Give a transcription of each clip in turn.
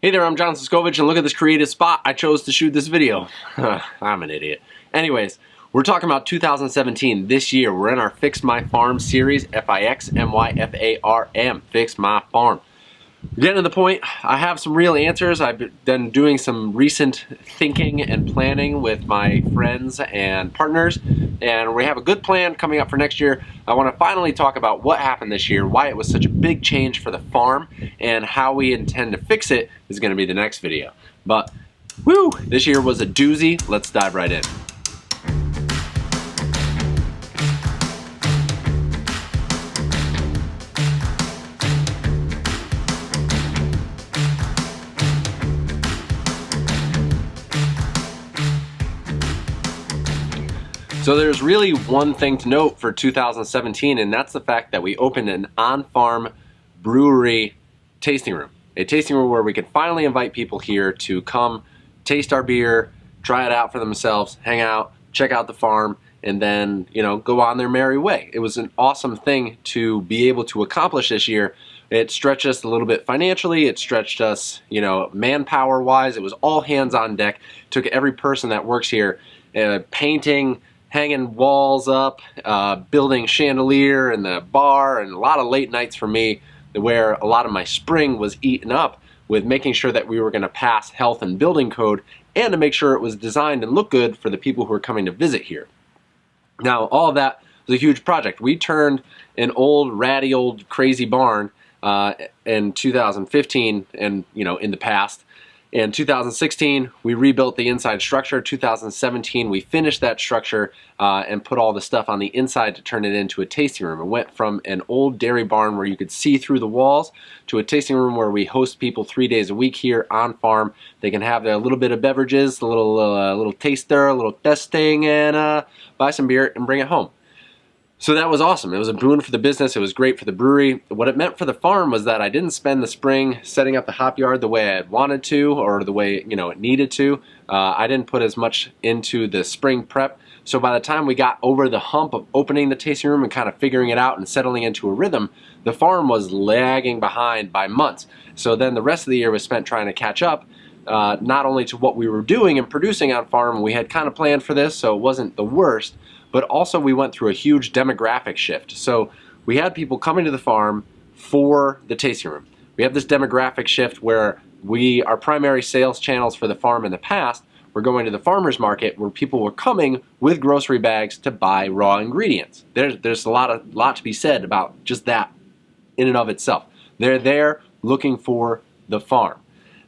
Hey there, I'm John Siskovich, and look at this creative spot I chose to shoot this video. I'm an idiot. Anyways, we're talking about 2017, this year. We're in our Fix My Farm series, F-I-X-M-Y-F-A-R-M, Fix My Farm. Getting to the point, I have some real answers. I've been doing some recent thinking and planning with my friends and partners, and we have a good plan coming up for next year. I want to finally talk about what happened this year, why it was such a big change for the farm, and how we intend to fix it is going to be the next video. But, woo, this year was a doozy. Let's dive right in. So there's really one thing to note for 2017, and that's the fact that we opened an on-farm brewery tasting room. A tasting room where we could finally invite people here to come taste our beer, try it out for themselves, hang out, check out the farm, and then, go on their merry way. It was an awesome thing to be able to accomplish this year. It stretched us a little bit financially. It stretched us, manpower-wise. It was all hands on deck. Took every person that works here, painting, hanging walls up, building chandelier in the bar, and a lot of late nights for me where a lot of my spring was eaten up with making sure that we were going to pass health and building code and to make sure it was designed and looked good for the people who are coming to visit here. Now, all of that was a huge project. We turned an old, ratty, old, crazy barn in 2015 and, in the past. In 2016, we rebuilt the inside structure. 2017, we finished that structure and put all the stuff on the inside to turn it into a tasting room. It went from an old dairy barn where you could see through the walls to a tasting room where we host people 3 days a week here on farm. They can have their little bit of beverages, a little taster, a little testing, and buy some beer and bring it home. So that was awesome. It was a boon for the business. It was great for the brewery. What it meant for the farm was that I didn't spend the spring setting up the hop yard the way I had wanted to or the way it needed to. I didn't put as much into the spring prep. So by the time we got over the hump of opening the tasting room and kind of figuring it out and settling into a rhythm, the farm was lagging behind by months. So then the rest of the year was spent trying to catch up, not only to what we were doing and producing on farm. We had kind of planned for this, so it wasn't the worst. But also we went through a huge demographic shift. So we had people coming to the farm for the tasting room. We have this demographic shift where our primary sales channels for the farm in the past were going to the farmer's market where people were coming with grocery bags to buy raw ingredients. There's a lot to be said about just that in and of itself. They're there looking for the farm.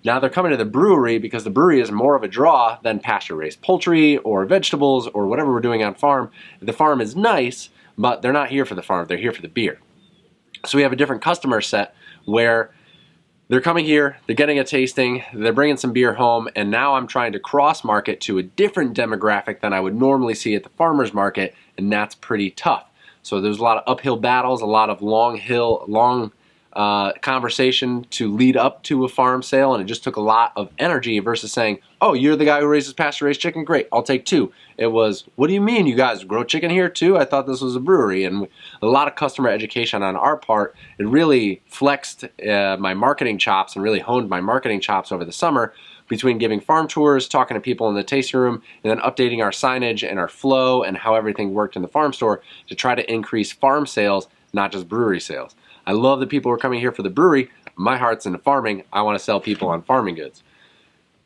Now they're coming to the brewery because the brewery is more of a draw than pasture-raised poultry or vegetables or whatever we're doing on farm. The farm is nice, but they're not here for the farm. They're here for the beer. So we have a different customer set where they're coming here, they're getting a tasting, they're bringing some beer home, and now I'm trying to cross-market to a different demographic than I would normally see at the farmer's market, and that's pretty tough. So there's a lot of uphill battles, a lot of long conversation to lead up to a farm sale, and it just took a lot of energy versus saying, oh, you're the guy who raises pasture-raised chicken? Great, I'll take two. It was, what do you mean you guys grow chicken here too? I thought this was a brewery. And a lot of customer education on our part. It really flexed my marketing chops and really honed my marketing chops over the summer between giving farm tours, talking to people in the tasting room, and then updating our signage and our flow and how everything worked in the farm store to try to increase farm sales, not just brewery sales. I love that people are coming here for the brewery. My heart's into farming. I want to sell people on farming goods.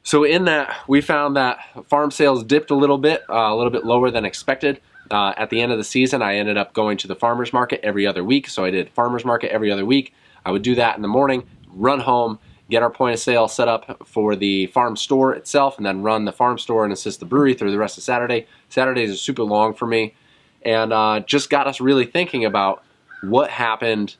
So in that, we found that farm sales dipped a little bit lower than expected. At the end of the season, I ended up going to the farmer's market every other week. So I did farmer's market every other week. I would do that in the morning, run home, get our point of sale set up for the farm store itself, and then run the farm store and assist the brewery through the rest of Saturday. Saturdays are super long for me, and just got us really thinking about what happened.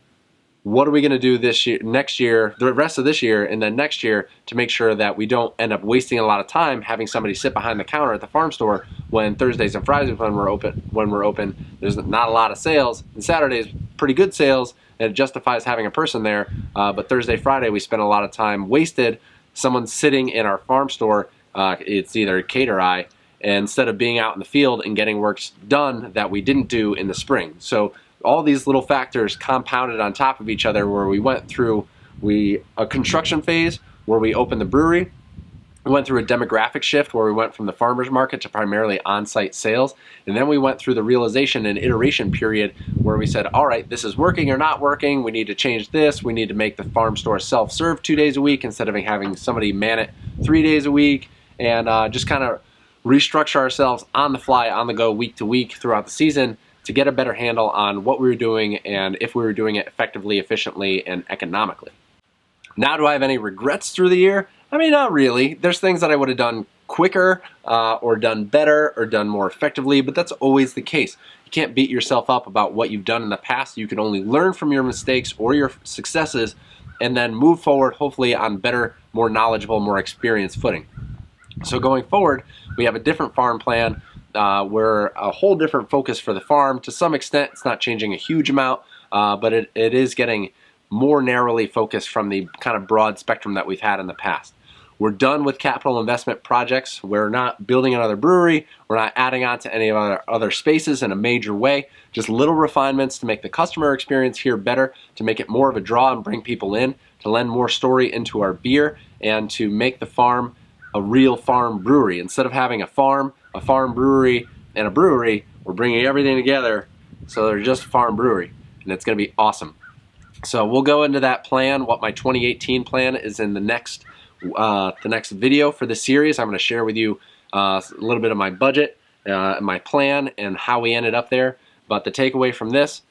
What are we going to do this year, next year, the rest of this year, and then next year to make sure that we don't end up wasting a lot of time having somebody sit behind the counter at the farm store when Thursdays and Fridays when we're open, there's not a lot of sales, and Saturdays pretty good sales, and it justifies having a person there. But Thursday, Friday, we spend a lot of time wasted. Someone sitting in our farm store, it's either Kate or I, instead of being out in the field and getting works done that we didn't do in the spring. So all these little factors compounded on top of each other where we went through A construction phase where we opened the brewery. We went through a demographic shift where we went from the farmers market to primarily on-site sales. And then we went through the realization and iteration period where we said, all right, this is working or not working. We need to change this. We need to make the farm store self-serve 2 days a week instead of having somebody man it 3 days a week, and just kind of restructure ourselves on the fly, on the go, week to week throughout the season to get a better handle on what we were doing and if we were doing it effectively, efficiently, and economically. Now, do I have any regrets through the year? I mean, not really. There's things that I would have done quicker or done better or done more effectively, but that's always the case. You can't beat yourself up about what you've done in the past. You can only learn from your mistakes or your successes and then move forward, hopefully on better, more knowledgeable, more experienced footing. So going forward, we have a different farm plan. We're a whole different focus for the farm. To some extent, it's not changing a huge amount, but it is getting more narrowly focused from the kind of broad spectrum that we've had in the past. We're done with capital investment projects. We're not building another brewery. We're not adding on to any of our other spaces in a major way. Just little refinements to make the customer experience here better, to make it more of a draw and bring people in, to lend more story into our beer, and to make the farm a real farm brewery. Instead of having a farm brewery, and a brewery, we're bringing everything together so they're just a farm brewery, and it's going to be awesome. So we'll go into that plan. What my 2018 plan is in the next video for the series. I'm going to share with you a little bit of my budget, my plan, and how we ended up there. But the takeaway from this,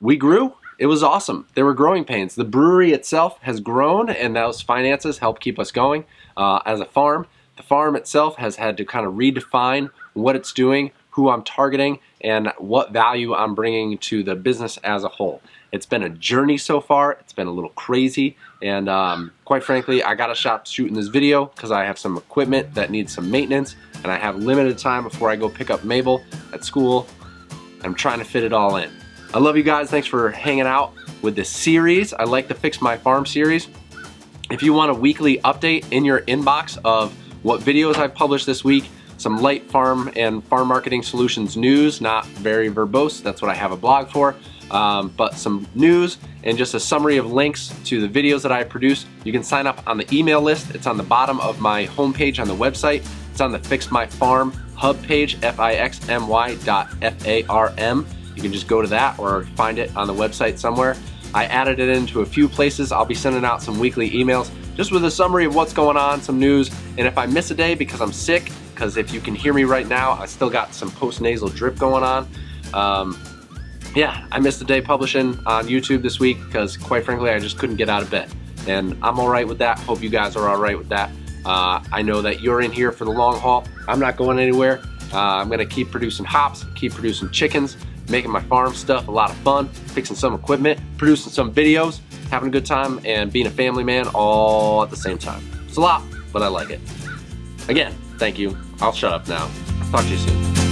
we grew. It was awesome. There were growing pains. The brewery itself has grown, and those finances help keep us going. As a farm, the farm itself has had to kind of redefine what it's doing, who I'm targeting, and what value I'm bringing to the business as a whole. It's been a journey so far. It's been a little crazy, and quite frankly, I gotta stop shooting this video because I have some equipment that needs some maintenance, and I have limited time before I go pick up Mabel at school. I'm trying to fit it all in. I love you guys. Thanks for hanging out with this series. I like the Fix My Farm series. If you want a weekly update in your inbox of what videos I've published this week, some light farm and farm marketing solutions news, not very verbose, that's what I have a blog for, but some news and just a summary of links to the videos that I produce. You can sign up on the email list. It's on the bottom of my homepage on the website. It's on the Fix My Farm hub page, fixmy.farm. You can just go to that or find it on the website somewhere. I added it into a few places. I'll be sending out some weekly emails just with a summary of what's going on, some news, and if I miss a day because I'm sick, because if you can hear me right now, I still got some post-nasal drip going on. Yeah, I missed a day publishing on YouTube this week because, quite frankly, I just couldn't get out of bed. And I'm all right with that. Hope you guys are all right with that. I know that you're in here for the long haul. I'm not going anywhere. I'm going to keep producing hops, keep producing chickens, making my farm stuff a lot of fun, fixing some equipment, producing some videos, having a good time, and being a family man all at the same time. It's a lot, but I like it. Again, thank you. I'll shut up now. Talk to you soon.